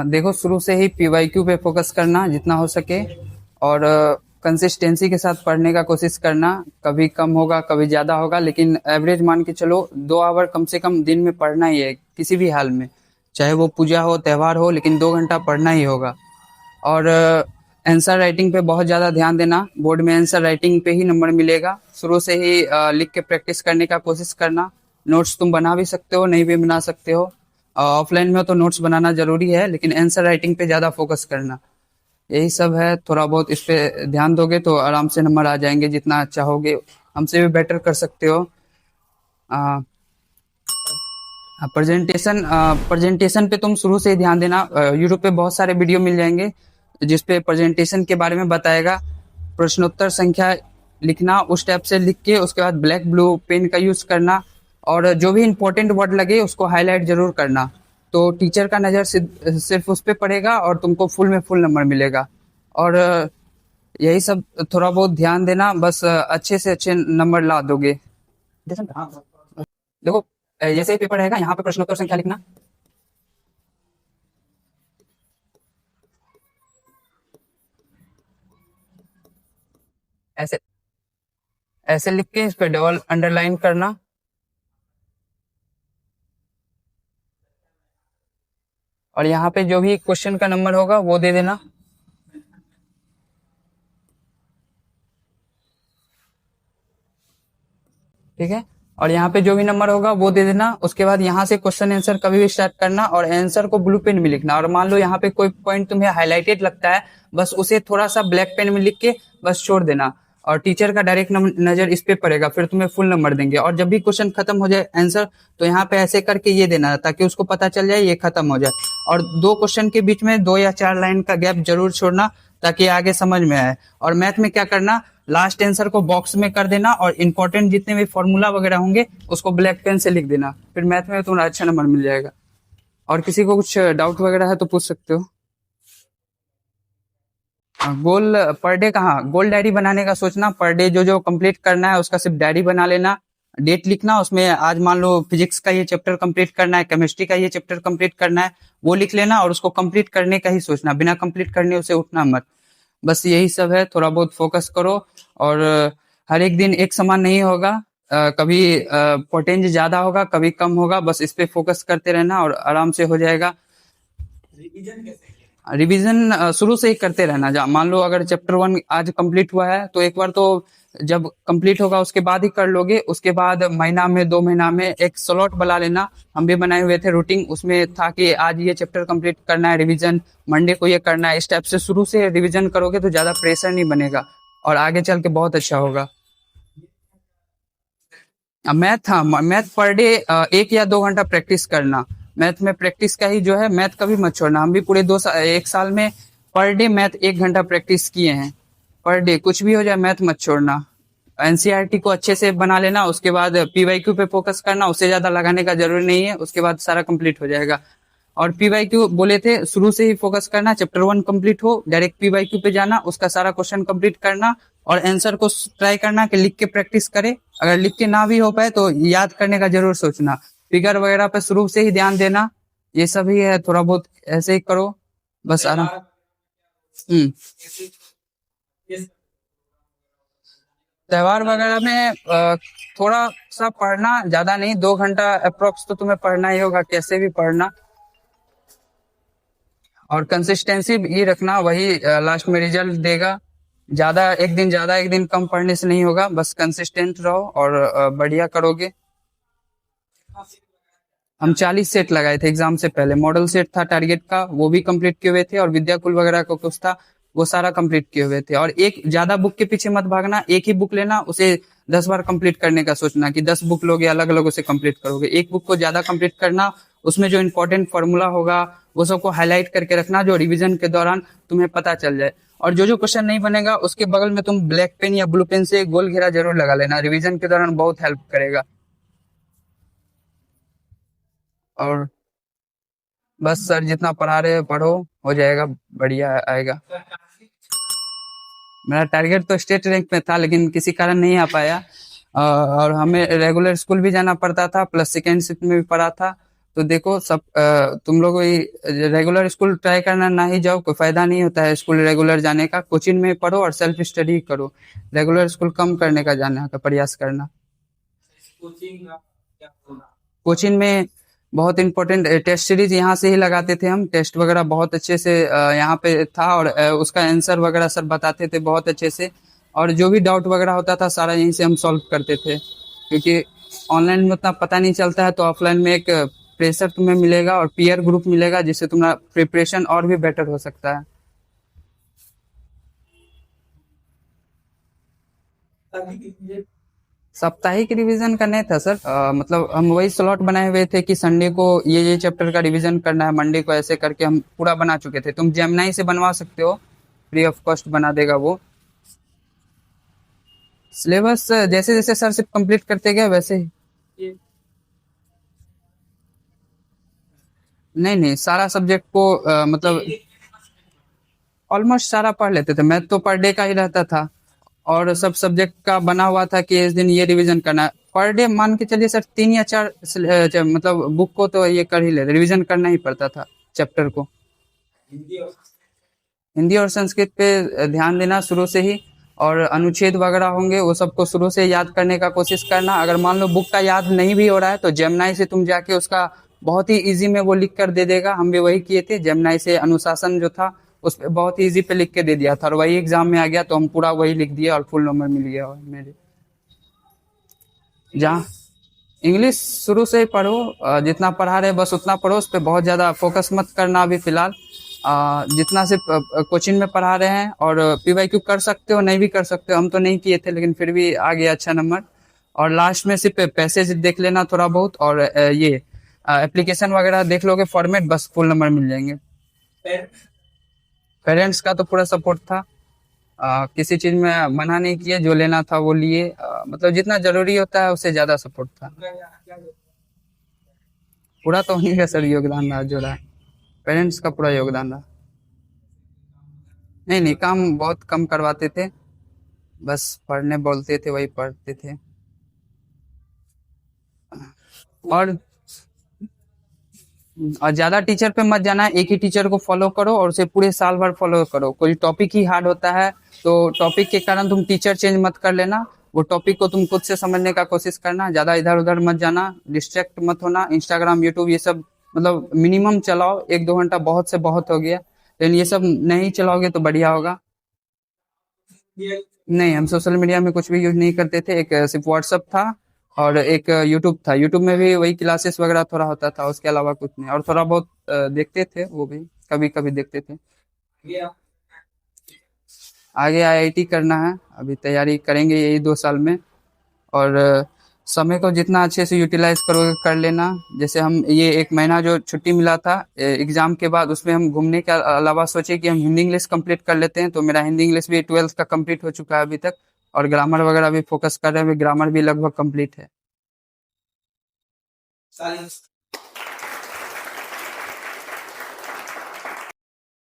देखो, शुरू से ही पीवाईक्यू पे फोकस करना जितना हो सके, और कंसिस्टेंसी के साथ पढ़ने का कोशिश करना। कभी कम होगा, कभी ज़्यादा होगा, लेकिन एवरेज मान के चलो 2 आवर कम से कम दिन में पढ़ना ही है, किसी भी हाल में। चाहे वो पूजा हो, त्यौहार हो, लेकिन 2 घंटा पढ़ना ही होगा। और आंसर राइटिंग पे बहुत ज़्यादा ध्यान देना। बोर्ड में आंसर राइटिंग पे ही नंबर मिलेगा। शुरू से ही लिख के प्रैक्टिस करने का कोशिश करना। नोट्स तुम बना भी सकते हो, नहीं भी बना सकते हो। ऑफलाइन में तो नोट्स बनाना जरूरी है, लेकिन आंसर राइटिंग पे ज़्यादा फोकस करना। यही सब है। थोड़ा बहुत इस पे ध्यान दोगे तो आराम से नंबर आ जाएंगे। जितना चाहोगे हमसे भी बेटर कर सकते हो। प्रेजेंटेशन पे तुम शुरू से ही ध्यान देना। यूट्यूब पे बहुत सारे वीडियो मिल जाएंगे जिसपे प्रेजेंटेशन के बारे में बताएगा। प्रश्नोत्तर संख्या लिखना, उस टाइप से लिख के उसके बाद ब्लैक ब्लू पेन का यूज करना, और जो भी इंपॉर्टेंट वर्ड लगे उसको हाईलाइट जरूर करना। तो टीचर का नज़र सिर्फ उस पे पड़ेगा और तुमको फुल में फुल नंबर मिलेगा। और यही सब थोड़ा बहुत ध्यान देना, बस अच्छे से अच्छे नंबर ला दोगे। देखो, जैसे ही पेपर रहेगा, यहाँ पे प्रश्नोत्तर संख्या लिखना। ऐसे ऐसे लिख के इस पे डबल अंडरलाइन करना। और यहाँ पे जो भी क्वेश्चन का नंबर होगा वो दे देना। ठीक है, और यहाँ पे जो भी नंबर होगा वो दे देना। उसके बाद यहाँ से क्वेश्चन आंसर कभी भी स्टार्ट करना, और आंसर को ब्लू पेन में लिखना। और मान लो यहाँ पे कोई पॉइंट तुम्हें हाईलाइटेड लगता है, बस उसे थोड़ा सा ब्लैक पेन में लिख के बस छोड़ देना। और टीचर का डायरेक्ट नजर इस पे पड़ेगा, फिर तुम्हें फुल नंबर देंगे। और जब भी क्वेश्चन खत्म हो जाए आंसर, तो यहाँ पे ऐसे करके ये देना, ताकि उसको पता चल जाए ये खत्म हो जाए। और 2 क्वेश्चन के बीच में 2 या 4 लाइन का गैप जरूर छोड़ना, ताकि आगे समझ में आए। और मैथ में क्या करना, लास्ट आंसर को बॉक्स में कर देना, और इंपॉर्टेंट जितने भी फॉर्मूला वगैरह होंगे उसको ब्लैक पेन से लिख देना। फिर मैथ में तुम्हारा अच्छा नंबर मिल जाएगा। और किसी को कुछ डाउट वगैरह है तो पूछ सकते हो। गोल पर डे कहाँ, गोल डायरी बनाने का सोचना। पर डे जो जो कंप्लीट करना है उसका सिर्फ डायरी बना लेना। डेट लिखना, उसमें आज मान लो फिजिक्स का ये चैप्टर कंप्लीट करना है, केमिस्ट्री का ये चैप्टर कंप्लीट करना है, वो लिख लेना। और उसको कंप्लीट करने का ही सोचना, बिना कंप्लीट करने उसे उठना मत। बस यही सब है। थोड़ा बहुत फोकस करो। और हर एक दिन एक समान नहीं होगा। कभी पोटेंज ज्यादा होगा, कभी कम होगा। बस इस पे फोकस करते रहना और आराम से हो जाएगा। रिवीजन शुरू से ही करते रहना। मान लो अगर चैप्टर 1 आज कंप्लीट हुआ है, तो एक बार तो जब कंप्लीट होगा उसके बाद ही कर लोगे। उसके बाद महीना में, 2 महीना में एक स्लॉट बना लेना। हम भी बनाए हुए थे रूटीन, उसमें था कि आज ये चैप्टर कंप्लीट करना है, रिवीजन मंडे को ये करना है। इस टाइप से शुरू से रिवीजन करोगे तो ज्यादा प्रेशर नहीं बनेगा, और आगे चल के बहुत अच्छा होगा। मैथ, हाँ, मैथ पर डे 1 या 2 घंटा प्रैक्टिस करना। मैथ में प्रैक्टिस का ही जो है, मैथ कभी मत छोड़ना। हम भी पूरे 1 साल में पर डे मैथ 1 घंटा प्रैक्टिस किए हैं। पर डे कुछ भी हो जाए मैथ मत छोड़ना। एनसीईआरटी को अच्छे से बना लेना। उसके बाद पीवाईक्यू पे फोकस करना, उससे ज्यादा लगाने का जरूरी नहीं है, उसके बाद सारा कंप्लीट हो जाएगा। और पीवाईक्यू बोले थे शुरू से ही फोकस करना। चैप्टर 1 कंप्लीट हो, डायरेक्ट पीवाईक्यू पे जाना, उसका सारा क्वेश्चन कंप्लीट करना, और आंसर को ट्राई करना कि लिख के प्रैक्टिस करे। अगर लिख के ना भी हो पाए तो याद करने का जरूर सोचना। फिगर वगैरह पे शुरू से ही ध्यान देना। ये सब ही है, थोड़ा बहुत ऐसे ही करो, बस आराम। हम्म त्योहार वगैरह में थोड़ा सा पढ़ना, ज्यादा नहीं, 2 घंटा अप्रोक्स तो तुम्हें पढ़ना ही होगा, कैसे भी पढ़ना। और कंसिस्टेंसी भी रखना, वही लास्ट में रिजल्ट देगा। ज्यादा एक दिन कम पढ़ने से नहीं होगा, बस कंसिस्टेंट रहो और बढ़िया करोगे। हम 40 सेट लगाए थे एग्जाम से पहले। मॉडल सेट था टारगेट का, वो भी कंप्लीट किए हुए थे, और विद्याकुल वगैरह का कुछ था, वो सारा कंप्लीट किए हुए थे। और एक ज्यादा बुक के पीछे मत भागना, एक ही बुक लेना, उसे 10 बार कंप्लीट करने का सोचना कि 10 बुक लोगे, अलग अलग उसे कंप्लीट करोगे। एक बुक को ज्यादा कंप्लीट करना, उसमें जो इंपॉर्टेंट फॉर्मूला होगा वो सबको हाईलाइट करके रखना, जो रिवीजन के दौरान तुम्हें पता चल जाए। और जो जो क्वेश्चन नहीं बनेगा उसके बगल में तुम ब्लैक पेन या ब्लू पेन से गोल घेरा जरूर लगा लेना, रिवीजन के दौरान बहुत हेल्प करेगा। और बस सर जितना पढ़ा रहे हैं पढ़ो, हो जाएगा, बढ़िया आएगा। मेरा टारगेट तो स्टेट रैंक में था, लेकिन किसी कारण नहीं आ पाया। और हमें रेगुलर स्कूल भी जाना पड़ता था, प्लस सेकेंड शिफ्ट में भी पढ़ा था। तो देखो सब तुम लोग रेगुलर स्कूल ट्राई करना, ना ही जाओ, कोई फायदा नहीं होता है स्कूल रेगुलर जाने का। कोचिंग में पढ़ो और सेल्फ स्टडी करो। रेगुलर स्कूल कम करने का जाने का प्रयास करना। कोचिंग में बहुत इंपॉर्टेंट टेस्ट सीरीज यहाँ से ही लगाते थे हम। टेस्ट वगैरह बहुत अच्छे से यहाँ पे था, और उसका आंसर वगैरह सर बताते थे बहुत अच्छे से। और जो भी डाउट वगैरह होता था सारा यहीं से हम सॉल्व करते थे, क्योंकि ऑनलाइन में उतना पता नहीं चलता है। तो ऑफलाइन में एक प्रेशर तुम्हें मिलेगा और पीयर ग्रुप मिलेगा, जिससे तुम्हारा प्रिपरेशन और भी बेटर हो सकता है। साप्ताहिक रिवीजन का नहीं था सर। मतलब हम वही स्लॉट बनाए हुए थे कि संडे को ये चैप्टर का रिवीजन करना है, मंडे को ऐसे करके हम पूरा बना चुके थे। तुम जेमिनाई से बनवा सकते हो, फ्री ऑफ कॉस्ट बना देगा वो। सिलेबस जैसे जैसे सर सिर्फ कंप्लीट करते गए वैसे ही। नहीं नहीं, सारा सब्जेक्ट को मतलब ऑलमोस्ट सारा पढ़ लेते थे। मैथ तो पर डे का ही रहता था, और सब सब्जेक्ट का बना हुआ था कि इस दिन ये रिवीजन करना है। पर डे मान के चलिए सर 3 या 4 मतलब बुक को तो ये कर ही लेते, रिवीजन करना ही पड़ता था चैप्टर को। हिंदी और संस्कृत पे ध्यान देना शुरू से ही, और अनुच्छेद वगैरह होंगे वो सबको शुरू से याद करने का कोशिश करना। अगर मान लो बुक का याद नहीं भी हो रहा है तो जेमिनाई से तुम जाके उसका बहुत ही इजी में वो लिख कर दे देगा। हम भी वही किए थे, जेमिनाई से अनुशासन जो था उस पे बहुत ही इजी पे लिख के दे दिया था, और वही एग्जाम में आ गया तो हम पूरा वही लिख दिया और फुल नंबर मिल गया मेरे। जहाँ इंग्लिश शुरू से ही पढ़ो, जितना पढ़ा रहे बस उतना पढ़ो, उस पर बहुत ज़्यादा फोकस मत करना अभी फिलहाल। जितना सिर्फ कोचिंग में पढ़ा रहे हैं, और पीवाईक्यू कर सकते हो, नहीं भी कर सकते हो। हम तो नहीं किए थे, लेकिन फिर भी आ गया अच्छा नंबर। और लास्ट में सिर्फ पैसेज देख लेना थोड़ा बहुत, और ये एप्लीकेशन वगैरह देख लोगे फॉर्मेट, बस फुल नंबर मिल जाएंगे। पेरेंट्स का तो पूरा सपोर्ट था। किसी चीज में मना नहीं किए, जो लेना था वो लिए। मतलब जितना जरूरी होता है उससे ज्यादा सपोर्ट था। पूरा तो उन्हीं का सर योगदान रहा जो रहा, पेरेंट्स का पूरा योगदान रहा। नहीं नहीं, काम बहुत कम करवाते थे, बस पढ़ने बोलते थे वही पढ़ते थे। और ज्यादा टीचर पे मत जाना, एक ही टीचर को फॉलो करो और उसे पूरे साल भर फॉलो करो। कोई टॉपिक ही हार्ड होता है तो टॉपिक के कारण तुम टीचर चेंज मत कर लेना। वो टॉपिक को तुम खुद से समझने का कोशिश करना, ज्यादा इधर उधर मत जाना, डिस्ट्रैक्ट मत होना। इंस्टाग्राम यूट्यूब ये सब मतलब मिनिमम चलाओ, 1-2 घंटा बहुत से बहुत हो गया, लेकिन ये सब नहीं चलाओगे तो बढ़िया होगा। नहीं, हम सोशल मीडिया में कुछ भी यूज नहीं करते थे। एक सिर्फ व्हाट्सअप था, और एक यूट्यूब था। यूट्यूब में भी वही क्लासेस वगैरह थोड़ा होता था, उसके अलावा कुछ नहीं। और थोड़ा बहुत देखते थे, वो भी कभी कभी देखते थे। आगे आईआईटी करना है, अभी तैयारी करेंगे यही 2 साल में। और समय को जितना अच्छे से यूटिलाइज करोगे कर लेना। जैसे हम ये 1 महीना जो छुट्टी मिला था एग्जाम के बाद, उसमें हम घूमने के अलावा सोचे कि हम हिंदी इंग्लिश कंप्लीट कर लेते हैं। तो मेरा हिंदी इंग्लिश भी 12th का कंप्लीट हो चुका है अभी तक, और ग्रामर वगैरह भी फोकस कर रहे हैं, ग्रामर भी लगभग कंप्लीट है।